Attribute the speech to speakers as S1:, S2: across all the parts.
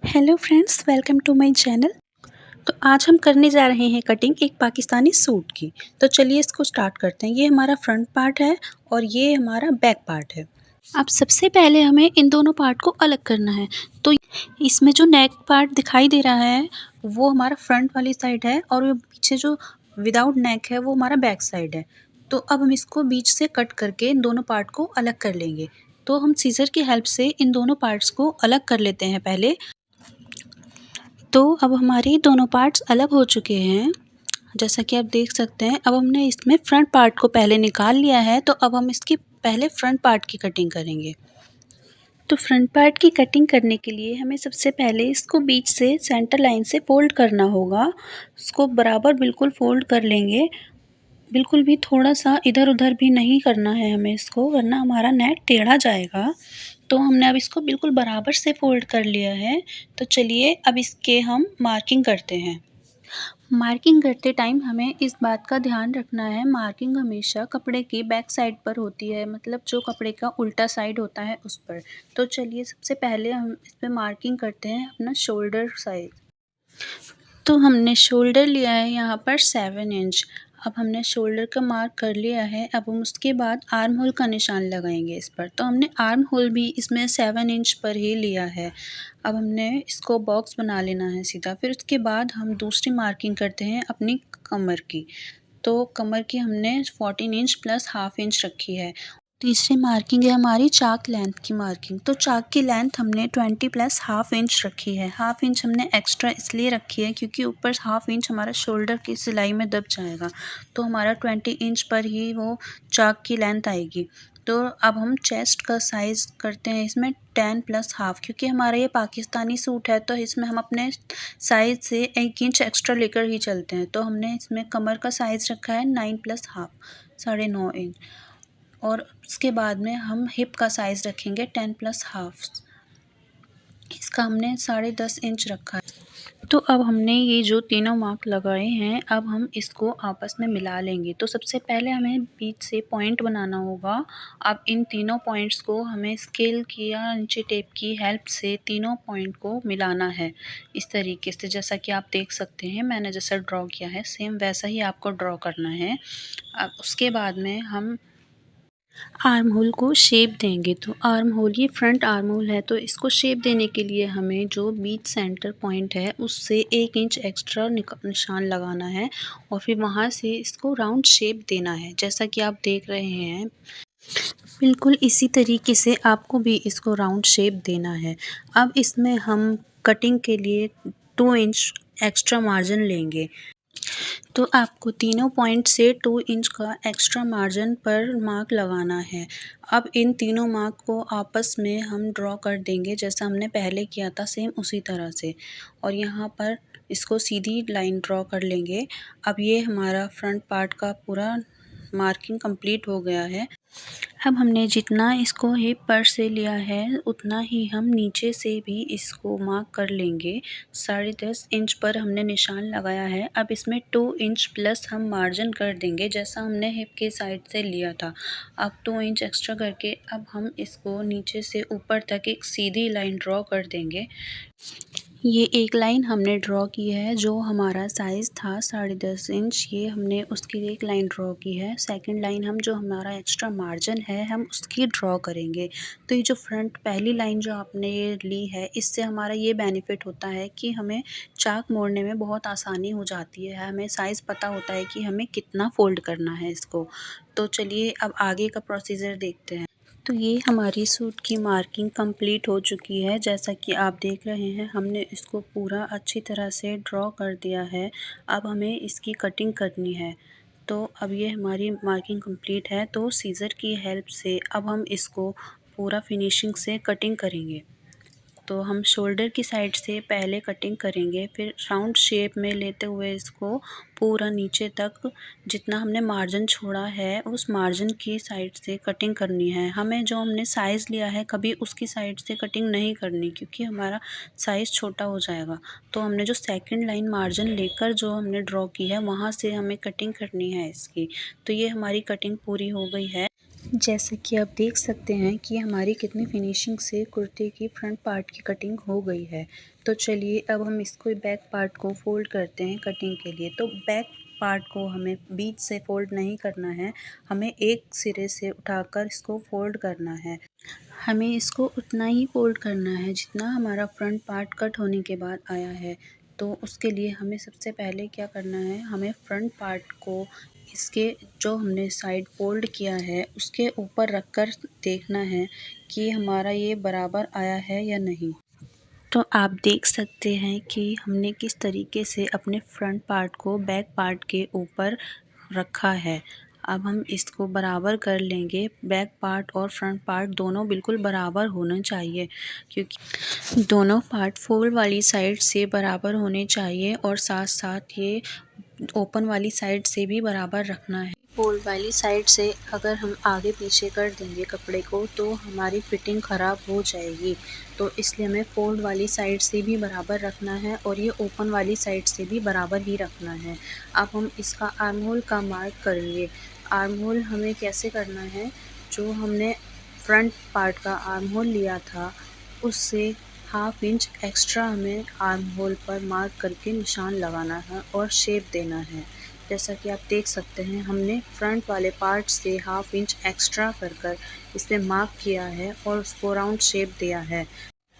S1: Hello friends, welcome to my channel. तो आज हम करने जा रहे हैं कटिंग एक पाकिस्तानी सूट की। तो चलिए इसको स्टार्ट करते हैं। ये हमारा फ्रंट पार्ट है और ये हमारा बैक पार्ट है। अब सबसे पहले हमें इन दोनों पार्ट को अलग करना है। तो इसमें जो नेक पार्ट दिखाई दे रहा है वो हमारा फ्रंट वाली साइड है और वो पीछे जो विदाउट नेक है वो हमारा बैक साइड है। तो अब हम इसको बीच से कट करके इन दोनों पार्ट को अलग कर लेंगे। तो हम सीज़र की हेल्प से इन दोनों पार्ट्स को अलग कर लेते हैं पहले। तो अब हमारे दोनों पार्ट्स अलग हो चुके हैं, जैसा कि आप देख सकते हैं। अब हमने इसमें फ्रंट पार्ट को पहले निकाल लिया है, तो अब हम इसकी पहले फ्रंट पार्ट की कटिंग करेंगे। तो फ्रंट पार्ट की कटिंग करने के लिए हमें सबसे पहले इसको बीच से सेंटर लाइन से फ़ोल्ड करना होगा। उसको बराबर बिल्कुल फ़ोल्ड कर लेंगे, बिल्कुल भी थोड़ा-सा इधर-उधर भी नहीं करना है हमें इसको, वरना हमारा नेक टेढ़ा जाएगा। तो हमने अब इसको बिल्कुल बराबर से फ़ोल्ड कर लिया है। तो चलिए अब इसके हम मार्किंग करते हैं। मार्किंग करते टाइम हमें इस बात का ध्यान रखना है, मार्किंग हमेशा कपड़े की बैक साइड पर होती है, मतलब जो कपड़े का उल्टा साइड होता है उस पर। तो चलिए सबसे पहले हम इस पे मार्किंग करते हैं अपना शोल्डर साइज़। तो हमने शोल्डर लिया है यहाँ पर 7 इंच। अब हमने शोल्डर का मार्क कर लिया है। अब हम उसके बाद आर्म होल का निशान लगाएंगे इस पर। तो हमने आर्म होल भी इसमें 7 इंच पर ही लिया है। अब हमने इसको बॉक्स बना लेना है सीधा। फिर उसके बाद हम दूसरी मार्किंग करते हैं अपनी कमर की। तो कमर की हमने 14 इंच प्लस हाफ इंच रखी है। तीसरी मार्किंग है हमारी चाक लेंथ की मार्किंग। तो चाक की लेंथ हमने 20 प्लस हाफ इंच रखी है। हाफ इंच हमने एक्स्ट्रा इसलिए रखी है क्योंकि ऊपर हाफ इंच हमारा शोल्डर की सिलाई में दब जाएगा। तो हमारा 20 इंच पर ही वो चाक की लेंथ आएगी। तो अब हम चेस्ट का साइज़ करते हैं इसमें 10 प्लस हाफ, क्योंकि हमारा ये पाकिस्तानी सूट है तो इसमें हम अपने साइज़ से 1 इंच एक्स्ट्रा लेकर ही चलते हैं। तो हमने इसमें कमर का साइज़ रखा है 9 प्लस हाफ, 9.5 इंच। और उसके बाद में हम हिप का साइज़ रखेंगे 10 प्लस हाफ। इसका हमने 10.5 इंच रखा है। तो अब हमने ये जो तीनों मार्क लगाए हैं, अब हम इसको आपस में मिला लेंगे। तो सबसे पहले हमें बीच से पॉइंट बनाना होगा। अब इन तीनों पॉइंट्स को हमें स्केल की या इंची टेप की हेल्प से तीनों पॉइंट को मिलाना है इस तरीके से, जैसा कि आप देख सकते हैं मैंने जैसा ड्रॉ किया है सेम वैसा ही आपको ड्रॉ करना है। अब उसके बाद में हम आर्म होल को शेप देंगे। तो आर्म होल, ये फ्रंट आर्म होल है, तो इसको शेप देने के लिए हमें जो बीच सेंटर पॉइंट है उससे 1 इंच एक्स्ट्रा निशान लगाना है और फिर वहाँ से इसको राउंड शेप देना है, जैसा कि आप देख रहे हैं। बिल्कुल इसी तरीके से आपको भी इसको राउंड शेप देना है। अब इसमें हम कटिंग के लिए 2 इंच एक्स्ट्रा मार्जिन लेंगे। तो आपको तीनों पॉइंट से 2 इंच का एक्स्ट्रा मार्जिन पर मार्क लगाना है। अब इन तीनों मार्क को आपस में हम ड्रॉ कर देंगे जैसा हमने पहले किया था सेम उसी तरह से, और यहाँ पर इसको सीधी लाइन ड्रॉ कर लेंगे। अब ये हमारा फ्रंट पार्ट का पूरा मार्किंग कंप्लीट हो गया है। अब हमने जितना इसको हिप पर से लिया है उतना ही हम नीचे से भी इसको मार्क कर लेंगे। 10.5 इंच पर हमने निशान लगाया है। अब इसमें 2 इंच प्लस हम मार्जिन कर देंगे जैसा हमने हिप के साइड से लिया था। अब 2 इंच एक्स्ट्रा करके अब हम इसको नीचे से ऊपर तक एक सीधी लाइन ड्रॉ कर देंगे। ये एक लाइन हमने ड्रॉ की है, जो हमारा साइज़ था 10.5 इंच, ये हमने उसकी एक लाइन ड्रॉ की है। सेकंड लाइन हम जो हमारा एक्स्ट्रा मार्जिन है हम उसकी ड्रॉ करेंगे। तो ये जो फ्रंट पहली लाइन जो आपने ये ली है, इससे हमारा ये बेनिफिट होता है कि हमें चाक मोड़ने में बहुत आसानी हो जाती है। हमें साइज़ पता होता है कि हमें कितना फ़ोल्ड करना है इसको। तो चलिए अब आगे का प्रोसीजर देखते हैं। तो ये हमारी सूट की मार्किंग कंप्लीट हो चुकी है, जैसा कि आप देख रहे हैं हमने इसको पूरा अच्छी तरह से ड्रॉ कर दिया है। अब हमें इसकी कटिंग करनी है। तो अब ये हमारी मार्किंग कंप्लीट है, तो सीज़र की हेल्प से अब हम इसको पूरा फिनिशिंग से कटिंग करेंगे। तो हम शोल्डर की साइड से पहले कटिंग करेंगे, फिर राउंड शेप में लेते हुए इसको पूरा नीचे तक जितना हमने मार्जिन छोड़ा है उस मार्जिन की साइड से कटिंग करनी है। हमें जो हमने साइज़ लिया है कभी उसकी साइड से कटिंग नहीं करनी, क्योंकि हमारा साइज़ छोटा हो जाएगा। तो हमने जो सेकंड लाइन मार्जिन लेकर जो हमने ड्रॉ की है वहाँ से हमें कटिंग करनी है इसकी। तो ये हमारी कटिंग पूरी हो गई है। जैसे कि आप देख सकते हैं कि हमारी कितनी फिनिशिंग से कुर्ते की फ्रंट पार्ट की कटिंग हो गई है। तो चलिए अब हम इसको बैक पार्ट को फ़ोल्ड करते हैं कटिंग के लिए। तो बैक पार्ट को हमें बीच से फ़ोल्ड नहीं करना है, हमें एक सिरे से उठाकर इसको फ़ोल्ड करना है। हमें इसको उतना ही फ़ोल्ड करना है जितना हमारा फ्रंट पार्ट कट होने के बाद आया है। तो उसके लिए हमें सबसे पहले क्या करना है, हमें फ्रंट पार्ट को इसके जो हमने साइड फ़ोल्ड किया है उसके ऊपर रख कर देखना है कि हमारा ये बराबर आया है या नहीं। तो आप देख सकते हैं कि हमने किस तरीके से अपने फ्रंट पार्ट को बैक पार्ट के ऊपर रखा है। अब हम इसको बराबर कर लेंगे, बैक पार्ट और फ्रंट पार्ट दोनों बिल्कुल बराबर होना चाहिए, क्योंकि दोनों पार्ट फोल्ड वाली साइड से बराबर होने चाहिए और साथ साथ ये ओपन वाली साइड से भी बराबर रखना है। फोल्ड वाली साइड से अगर हम आगे पीछे कर देंगे कपड़े को तो हमारी फिटिंग ख़राब हो जाएगी। तो इसलिए हमें फोल्ड वाली साइड से भी बराबर रखना है और ये ओपन वाली साइड से भी बराबर ही रखना है। अब हम इसका आर्म होल का मार्क करेंगे। आर्म होल हमें कैसे करना है, जो हमने फ्रंट पार्ट का आर्म होल लिया था उससे हाफ इंच एक्स्ट्रा हमें आर्म होल पर मार्क करके निशान लगाना है और शेप देना है। जैसा कि आप देख सकते हैं हमने फ्रंट वाले पार्ट से हाफ इंच एक्स्ट्रा कर इस पे मार्क किया है और उसको राउंड शेप दिया है।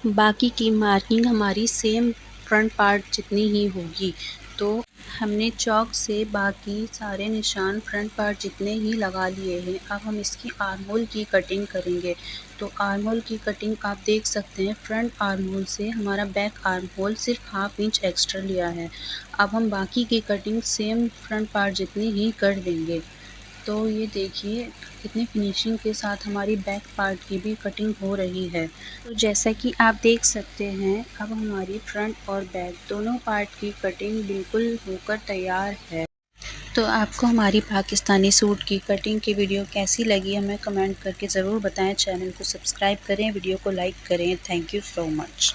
S1: बाकी की मार्किंग हमारी सेम फ्रंट पार्ट जितनी ही होगी। तो हमने चॉक से बाकी सारे निशान फ्रंट पार्ट जितने ही लगा लिए हैं। अब हम इसकी आर्म होल की कटिंग करेंगे। तो आर्म होल की कटिंग आप देख सकते हैं, फ्रंट आर्म होल से हमारा बैक आर्म होल सिर्फ हाफ इंच एक्स्ट्रा लिया है। अब हम बाकी की कटिंग सेम फ्रंट पार्ट जितनी ही कर देंगे। तो ये देखिए कितनी फिनिशिंग के साथ हमारी बैक पार्ट की भी कटिंग हो रही है। तो जैसा कि आप देख सकते हैं अब हमारी फ्रंट और बैक दोनों पार्ट की कटिंग बिल्कुल होकर तैयार है। तो आपको हमारी पाकिस्तानी सूट की कटिंग की वीडियो कैसी लगी हमें कमेंट करके ज़रूर बताएं। चैनल को सब्सक्राइब करें, वीडियो को लाइक करें। Thank you so much.